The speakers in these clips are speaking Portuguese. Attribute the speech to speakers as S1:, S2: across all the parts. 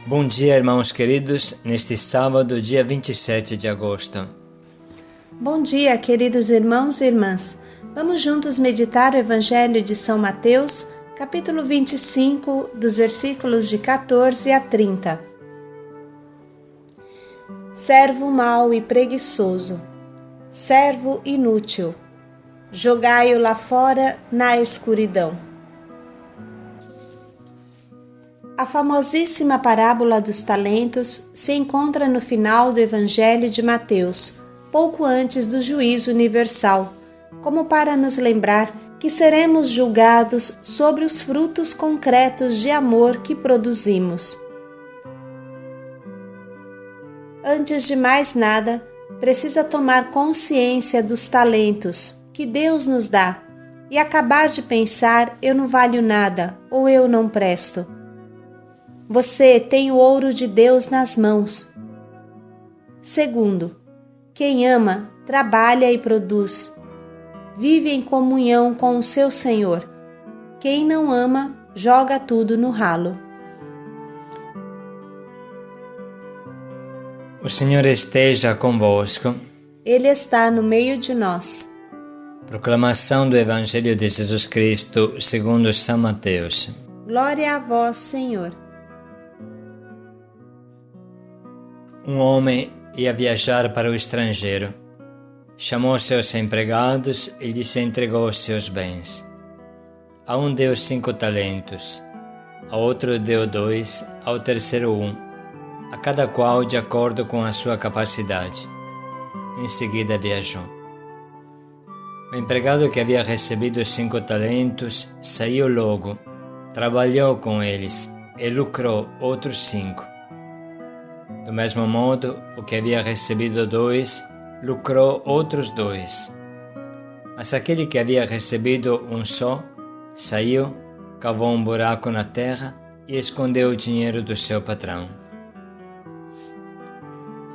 S1: Bom dia, irmãos queridos, neste sábado, dia 27 de agosto.
S2: Bom dia, queridos irmãos e irmãs. Vamos juntos meditar o Evangelho de São Mateus, capítulo 25, dos versículos de 14 a 30. Servo mau e preguiçoso, servo inútil, jogai-o lá fora na escuridão. A famosíssima parábola dos talentos se encontra no final do Evangelho de Mateus, pouco antes do juízo universal, como para nos lembrar que seremos julgados sobre os frutos concretos de amor que produzimos. Antes de mais nada, precisa tomar consciência dos talentos que Deus nos dá e acabar de pensar: eu não valho nada ou eu não presto. Você tem o ouro de Deus nas mãos. Segundo, quem ama, trabalha e produz. Vive em comunhão com o seu Senhor. Quem não ama, joga tudo no ralo.
S1: O Senhor esteja convosco.
S2: Ele está no meio de nós.
S1: Proclamação do Evangelho de Jesus Cristo segundo São Mateus.
S2: Glória a vós, Senhor.
S1: Um homem ia viajar para o estrangeiro. Chamou seus empregados e lhes entregou seus bens. A um deu 5 talentos, a outro deu 2, ao terceiro 1, a cada qual de acordo com a sua capacidade. Em seguida viajou. O empregado que havia recebido 5 talentos saiu logo, trabalhou com eles e lucrou outros 5. Do mesmo modo, o que havia recebido 2, lucrou outros 2. Mas aquele que havia recebido um só, saiu, cavou um buraco na terra e escondeu o dinheiro do seu patrão.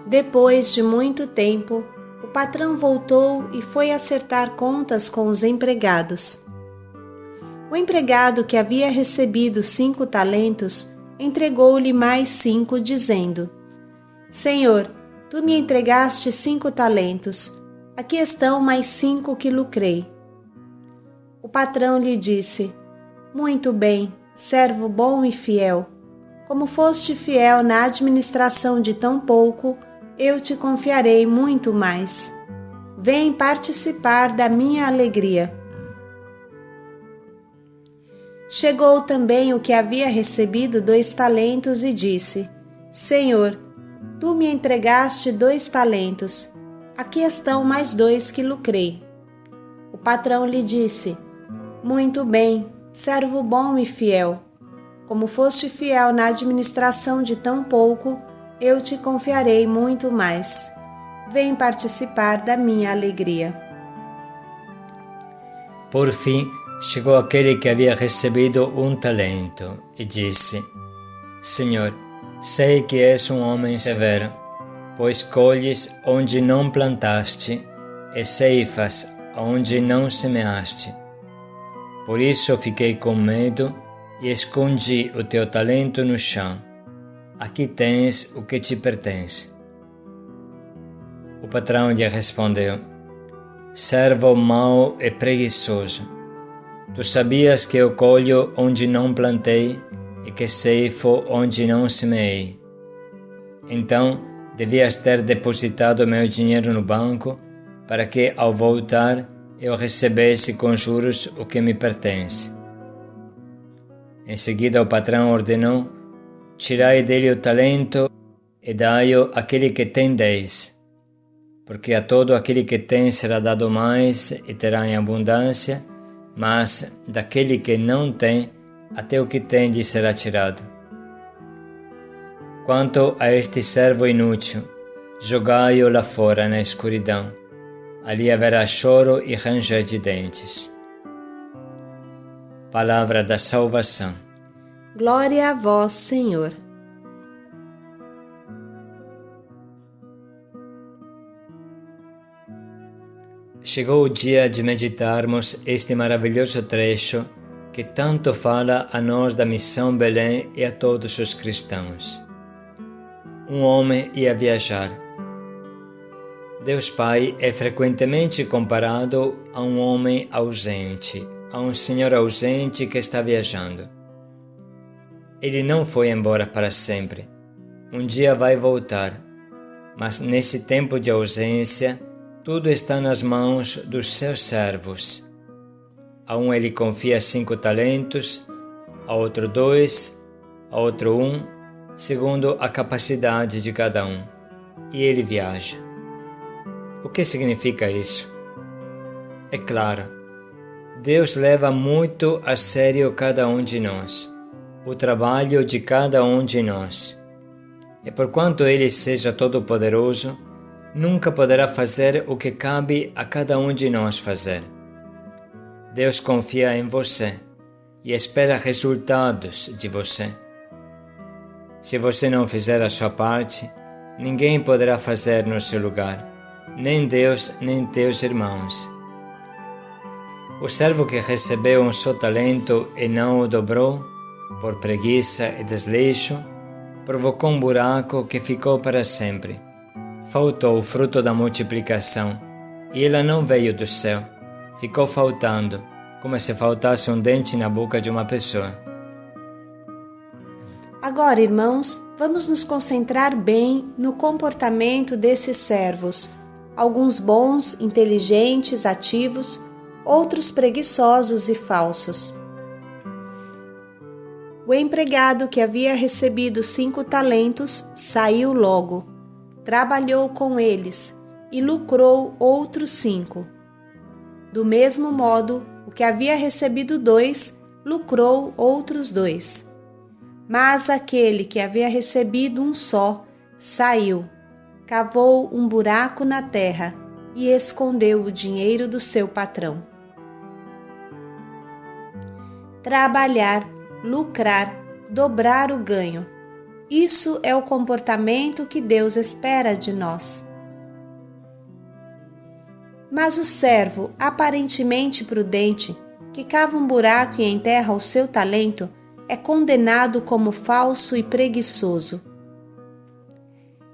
S2: Depois de muito tempo, o patrão voltou e foi acertar contas com os empregados. O empregado que havia recebido 5 talentos entregou-lhe mais 5, dizendo: Senhor, tu me entregaste 5 talentos, aqui estão mais 5 que lucrei. O patrão lhe disse: Muito bem, servo bom e fiel. Como foste fiel na administração de tão pouco, eu te confiarei muito mais. Vem participar da minha alegria. Chegou também o que havia recebido 2 talentos e disse: Senhor, tu me entregaste 2 talentos, aqui estão mais 2 que lucrei. O patrão lhe disse: Muito bem, servo bom e fiel. Como foste fiel na administração de tão pouco, eu te confiarei muito mais. Vem participar da minha alegria.
S1: Por fim, chegou aquele que havia recebido 1 talento e disse: Senhor, sei que és um homem severo, pois colhes onde não plantaste e ceifas onde não semeaste. Por isso fiquei com medo e escondi o teu talento no chão. Aqui tens o que te pertence. O patrão lhe respondeu: Servo mau e preguiçoso, tu sabias que eu colho onde não plantei e que ceifo onde não semeei. Então, devias ter depositado meu dinheiro no banco, para que, ao voltar, eu recebesse com juros o que me pertence. Em seguida, o patrão ordenou: Tirai dele o talento e dai-o àquele que tem 10, porque a todo aquele que tem será dado mais e terá em abundância, mas daquele que não tem, até o que tem lhe será tirado. Quanto a este servo inútil, jogai-o lá fora na escuridão. Ali haverá choro e ranger de dentes. Palavra da salvação.
S2: Glória a vós, Senhor.
S1: Chegou o dia de meditarmos este maravilhoso trecho que tanto fala a nós da missão Belém e a todos os cristãos. um homem ia viajar. Deus Pai é frequentemente comparado a um homem ausente, a um senhor ausente que está viajando. Ele não foi embora para sempre. Um dia vai voltar, mas nesse tempo de ausência, tudo está nas mãos dos seus servos. A um ele confia 5 talentos, a outro 2, a outro 1, segundo a capacidade de cada um. E ele viaja. O que significa isso? É claro, Deus leva muito a sério cada um de nós, o trabalho de cada um de nós. E por quanto Ele seja todo-poderoso, nunca poderá fazer o que cabe a cada um de nós fazer. Deus confia em você e espera resultados de você. Se você não fizer a sua parte, ninguém poderá fazer no seu lugar, nem Deus, nem teus irmãos. O servo que recebeu um só talento e não o dobrou, por preguiça e desleixo, provocou um buraco que ficou para sempre. Faltou o fruto da multiplicação, e ela não veio do céu. Ficou faltando, como se faltasse um dente na boca de uma pessoa.
S2: Agora, irmãos, vamos nos concentrar bem no comportamento desses servos. Alguns bons, inteligentes, ativos, outros preguiçosos e falsos. O empregado que havia recebido 5 talentos saiu logo, trabalhou com eles e lucrou outros 5. Do mesmo modo, o que havia recebido 2 lucrou outros 2. Mas aquele que havia recebido um só saiu, cavou um buraco na terra e escondeu o dinheiro do seu patrão. Trabalhar, lucrar, dobrar o ganho. Isso é o comportamento que Deus espera de nós. Mas o servo aparentemente prudente, que cava um buraco e enterra o seu talento, é condenado como falso e preguiçoso.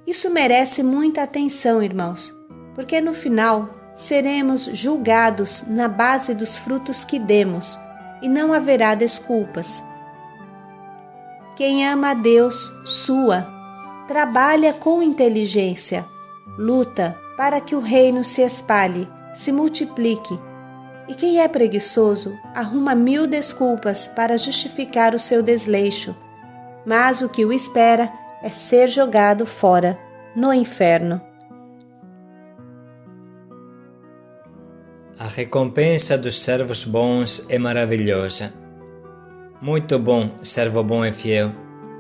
S2: Isso merece muita atenção, irmãos, porque no final seremos julgados na base dos frutos que demos e não haverá desculpas. Quem ama a Deus, sua, trabalha com inteligência, luta para que o reino se espalhe, se multiplique. E quem é preguiçoso arruma 1000 desculpas para justificar o seu desleixo, mas o que o espera é ser jogado fora, no inferno.
S1: A recompensa dos servos bons é maravilhosa. Muito bom, servo bom e fiel.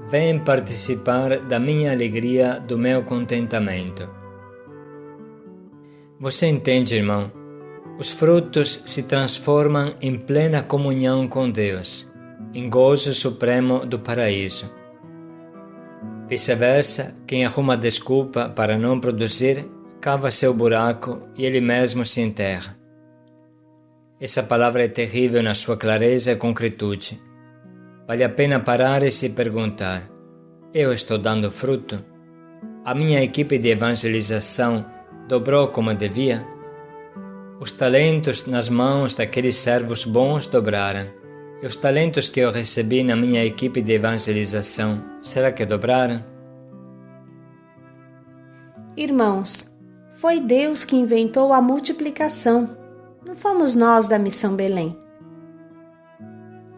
S1: Vem participar da minha alegria, do meu contentamento. Você entende, irmão? Os frutos se transformam em plena comunhão com Deus, em gozo supremo do paraíso. Vice-versa, quem arruma desculpa para não produzir, cava seu buraco e ele mesmo se enterra. Essa palavra é terrível na sua clareza e concretude. Vale a pena parar e se perguntar: eu estou dando fruto? A minha equipe de evangelização dobrou como devia? Os talentos nas mãos daqueles servos bons dobraram, e os talentos que eu recebi na minha equipe de evangelização, será que dobraram?
S2: Irmãos, foi Deus que inventou a multiplicação. Não fomos nós da Missão Belém.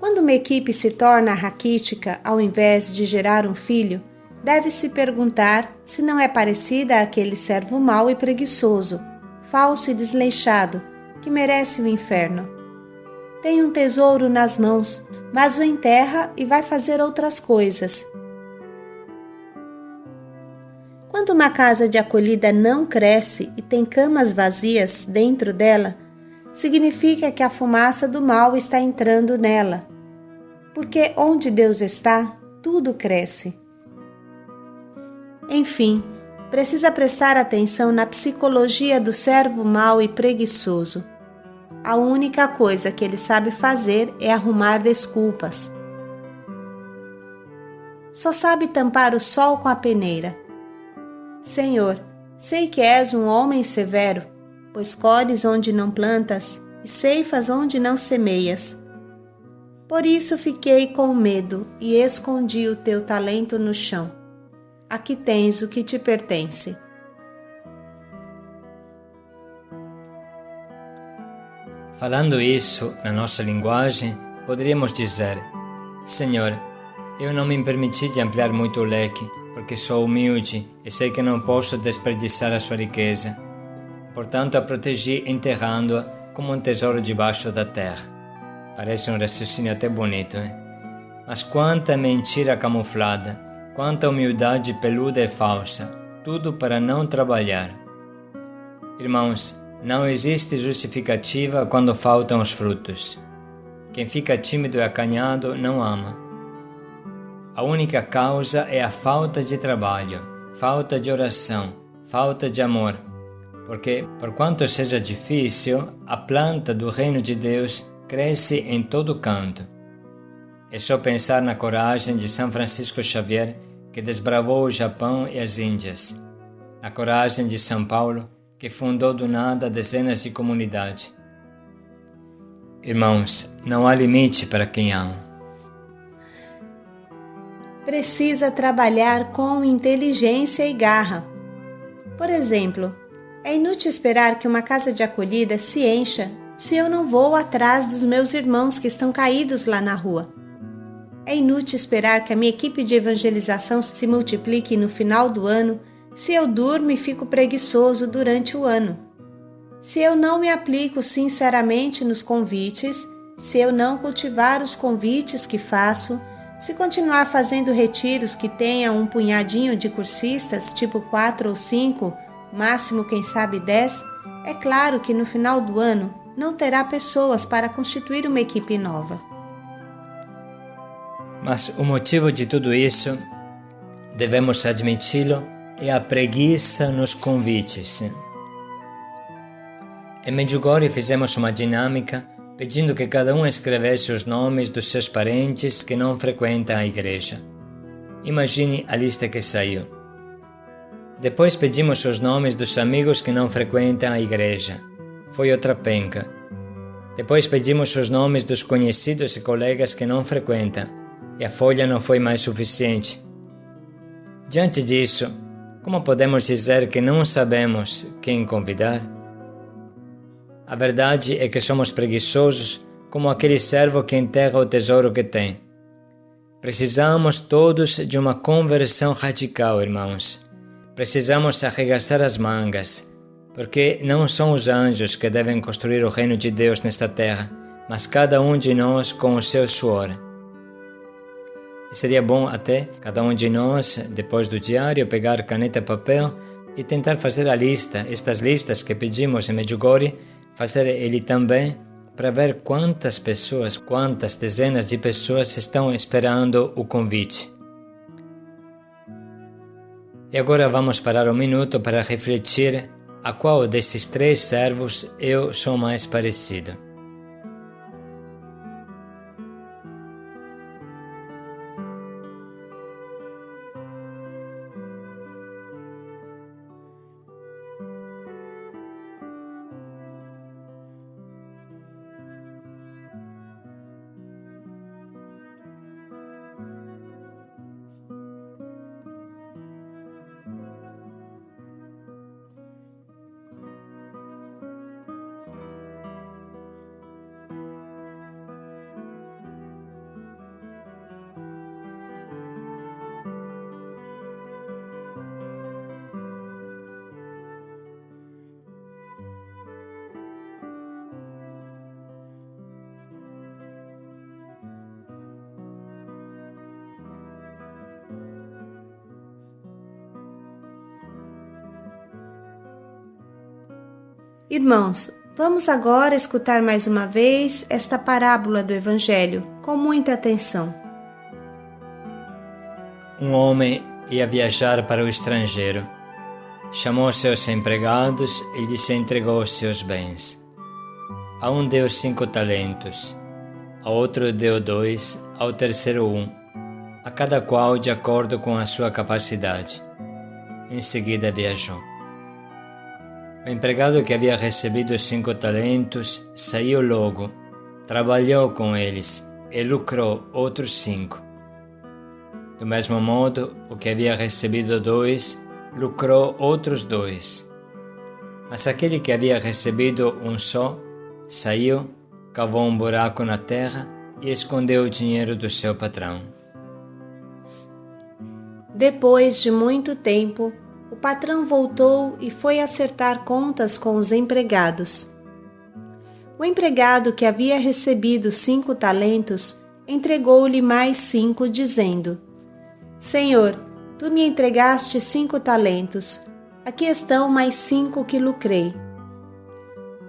S2: Quando uma equipe se torna raquítica ao invés de gerar um filho, deve-se perguntar se não é parecida àquele servo mau e preguiçoso, falso e desleixado, que merece o inferno. Tem um tesouro nas mãos, mas o enterra e vai fazer outras coisas. Quando uma casa de acolhida não cresce e tem camas vazias dentro dela, significa que a fumaça do mal está entrando nela. Porque onde Deus está, tudo cresce. Enfim, precisa prestar atenção na psicologia do servo mau e preguiçoso. A única coisa que ele sabe fazer é arrumar desculpas. Só sabe tampar o sol com a peneira. Senhor, sei que és um homem severo, pois colhes onde não plantas e ceifas onde não semeias. Por isso fiquei com medo e escondi o teu talento no chão. Aqui tens o que te pertence.
S1: Falando isso na nossa linguagem, poderíamos dizer: Senhor, eu não me permiti de ampliar muito o leque, porque sou humilde e sei que não posso desperdiçar a sua riqueza. Portanto, a protegi enterrando-a como um tesouro debaixo da terra. Parece um raciocínio até bonito, hein? Mas quanta mentira camuflada, quanta humildade peluda e falsa, tudo para não trabalhar. Irmãos, não existe justificativa quando faltam os frutos. Quem fica tímido e acanhado não ama. A única causa é a falta de trabalho, falta de oração, falta de amor. Porque, por quanto seja difícil, a planta do reino de Deus cresce em todo canto. É só pensar na coragem de São Francisco Xavier, que desbravou o Japão e as Índias, na coragem de São Paulo, que fundou do nada dezenas de comunidades. Irmãos, não há limite para quem ama.
S2: Precisa trabalhar com inteligência e garra. Por exemplo, é inútil esperar que uma casa de acolhida se encha se eu não vou atrás dos meus irmãos que estão caídos lá na rua. É inútil esperar que a minha equipe de evangelização se multiplique no final do ano se eu durmo e fico preguiçoso durante o ano. Se eu não me aplico sinceramente nos convites, se eu não cultivar os convites que faço, se continuar fazendo retiros que tenha um punhadinho de cursistas, tipo 4 ou 5, máximo quem sabe 10, é claro que no final do ano não terá pessoas para constituir uma equipe nova.
S1: Mas o motivo de tudo isso, devemos admiti-lo, é a preguiça nos convites. Em Medjugorje fizemos uma dinâmica pedindo que cada um escrevesse os nomes dos seus parentes que não frequentam a igreja. Imagine a lista que saiu. Depois pedimos os nomes dos amigos que não frequentam a igreja. Foi outra penca. Depois pedimos os nomes dos conhecidos e colegas que não frequentam, e a folha não foi mais suficiente. Diante disso, como podemos dizer que não sabemos quem convidar? A verdade é que somos preguiçosos como aquele servo que enterra o tesouro que tem. Precisamos todos de uma conversão radical, irmãos. Precisamos arregaçar as mangas, porque não são os anjos que devem construir o reino de Deus nesta terra, mas cada um de nós com o seu suor. E seria bom até cada um de nós, depois do diário, pegar caneta e papel e tentar fazer a lista, estas listas que pedimos em Medjugorje, fazer ele também, para ver quantas pessoas, quantas dezenas de pessoas estão esperando o convite. E agora vamos parar um minuto para refletir a qual desses 3 servos eu sou mais parecido.
S2: Irmãos, vamos agora escutar mais uma vez esta parábola do Evangelho, com muita atenção.
S1: Um homem ia viajar para o estrangeiro. Chamou seus empregados e lhes entregou seus bens. A um deu 5 talentos, a outro deu 2, ao terceiro 1, a cada qual de acordo com a sua capacidade. Em seguida viajou. O empregado que havia recebido 5 talentos saiu logo, trabalhou com eles e lucrou outros 5. Do mesmo modo, o que havia recebido 2 lucrou outros 2. Mas aquele que havia recebido um só saiu, cavou um buraco na terra e escondeu o dinheiro do seu patrão.
S2: Depois de muito tempo, o patrão voltou e foi acertar contas com os empregados. O empregado que havia recebido 5 talentos entregou-lhe mais 5, dizendo: Senhor, tu me entregaste 5 talentos. Aqui estão mais 5 que lucrei.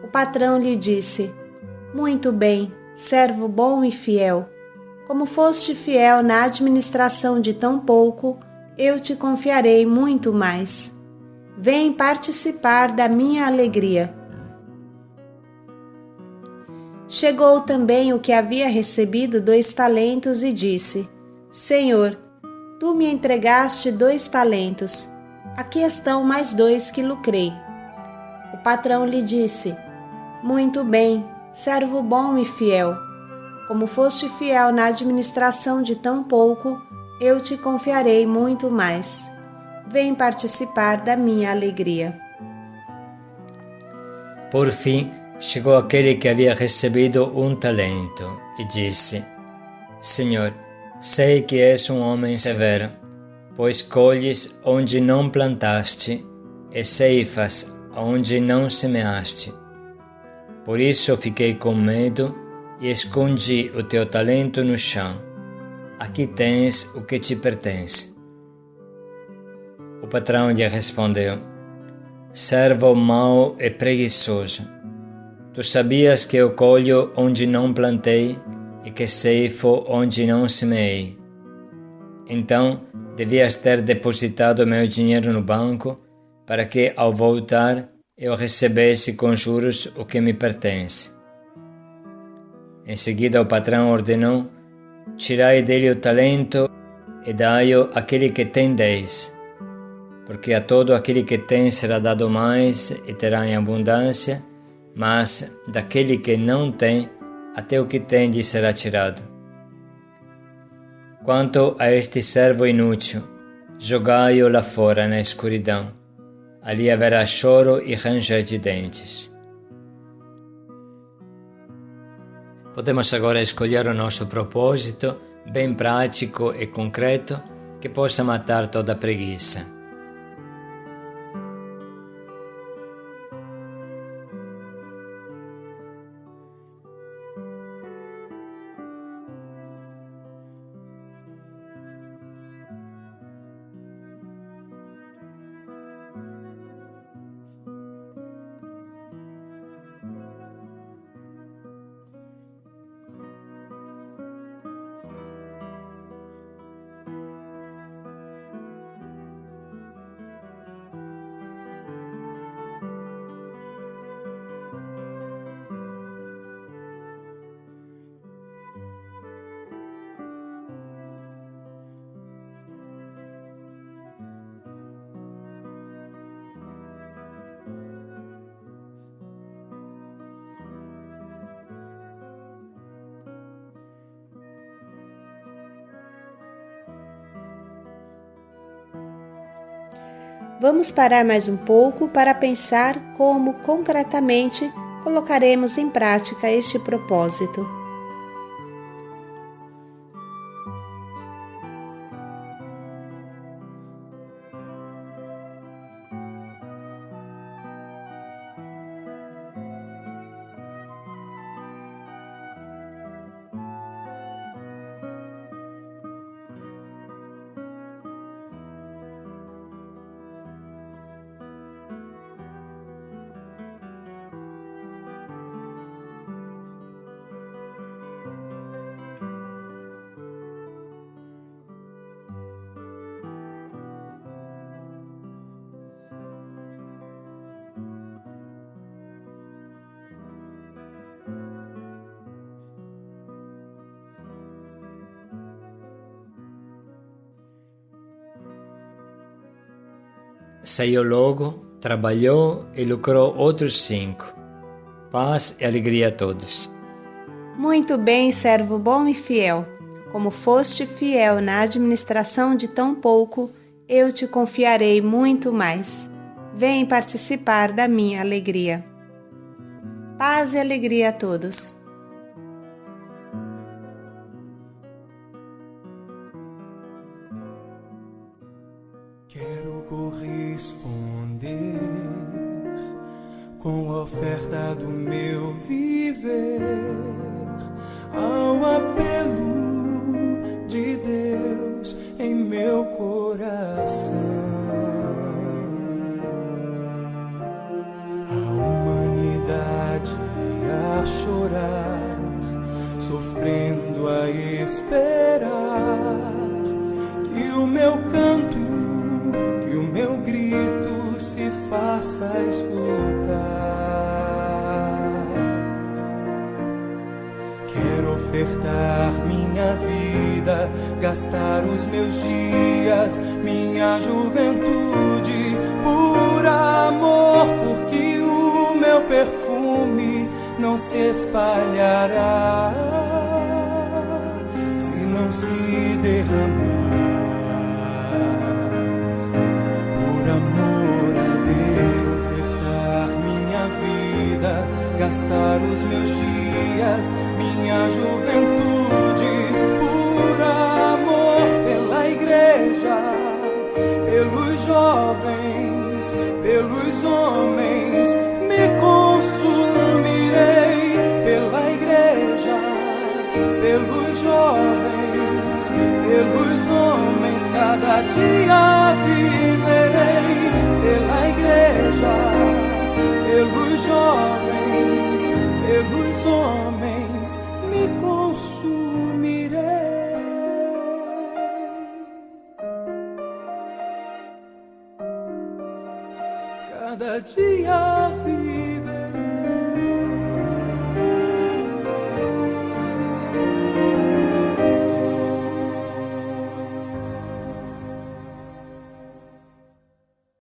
S2: O patrão lhe disse: Muito bem, servo bom e fiel. Como foste fiel na administração de tão pouco, eu te confiarei muito mais. Vem participar da minha alegria. Chegou também o que havia recebido 2 talentos e disse: Senhor, tu me entregaste 2 talentos. Aqui estão mais 2 que lucrei. O patrão lhe disse: Muito bem, servo bom e fiel. Como foste fiel na administração de tão pouco, eu te confiarei muito mais. Vem participar da minha alegria.
S1: Por fim, chegou aquele que havia recebido 1 talento e disse: Senhor, sei que és um homem severo, pois colhes onde não plantaste e ceifas onde não semeaste. Por isso fiquei com medo e escondi o teu talento no chão. Aqui tens o que te pertence. O patrão lhe respondeu: Servo mau e preguiçoso, tu sabias que eu colho onde não plantei e que ceifo onde não semeei. Então devias ter depositado meu dinheiro no banco, para que, ao voltar, eu recebesse com juros o que me pertence. Em seguida o patrão ordenou: Tirai dele o talento e dai-o àquele que tem 10, porque a todo aquele que tem será dado mais e terá em abundância, mas daquele que não tem, até o que tem lhe será tirado. Quanto a este servo inútil, jogai-o lá fora na escuridão. Ali haverá choro e ranger de dentes. Podemos agora escolher o nosso propósito, bem prático e concreto, que possa matar toda a preguiça.
S2: Vamos parar mais um pouco para pensar como concretamente colocaremos em prática este propósito.
S1: saiu logo, trabalhou e lucrou outros 5. Paz e alegria a todos.
S2: Muito bem, servo bom e fiel. Como foste fiel na administração de tão pouco, eu te confiarei muito mais. Vem participar da minha alegria. Paz e alegria a todos.
S3: Quero corresponder com a oferta do meu viver ao apelo de Deus em meu coração. A humanidade a chorar, sofrendo a esperar que o meu canto, que o meu grito se faça escutar. Quero ofertar minha vida, gastar os meus dias, minha juventude, por amor, porque o meu perfume não se espalhará se não se derramar. Gastar os meus dias, minha juventude, por amor pela igreja, pelos jovens, pelos homens, me consumirei pela igreja, pelos jovens, pelos homens, cada dia viverei pela igreja, pelos jovens, pelos homens, me consumirei. Cada dia viverei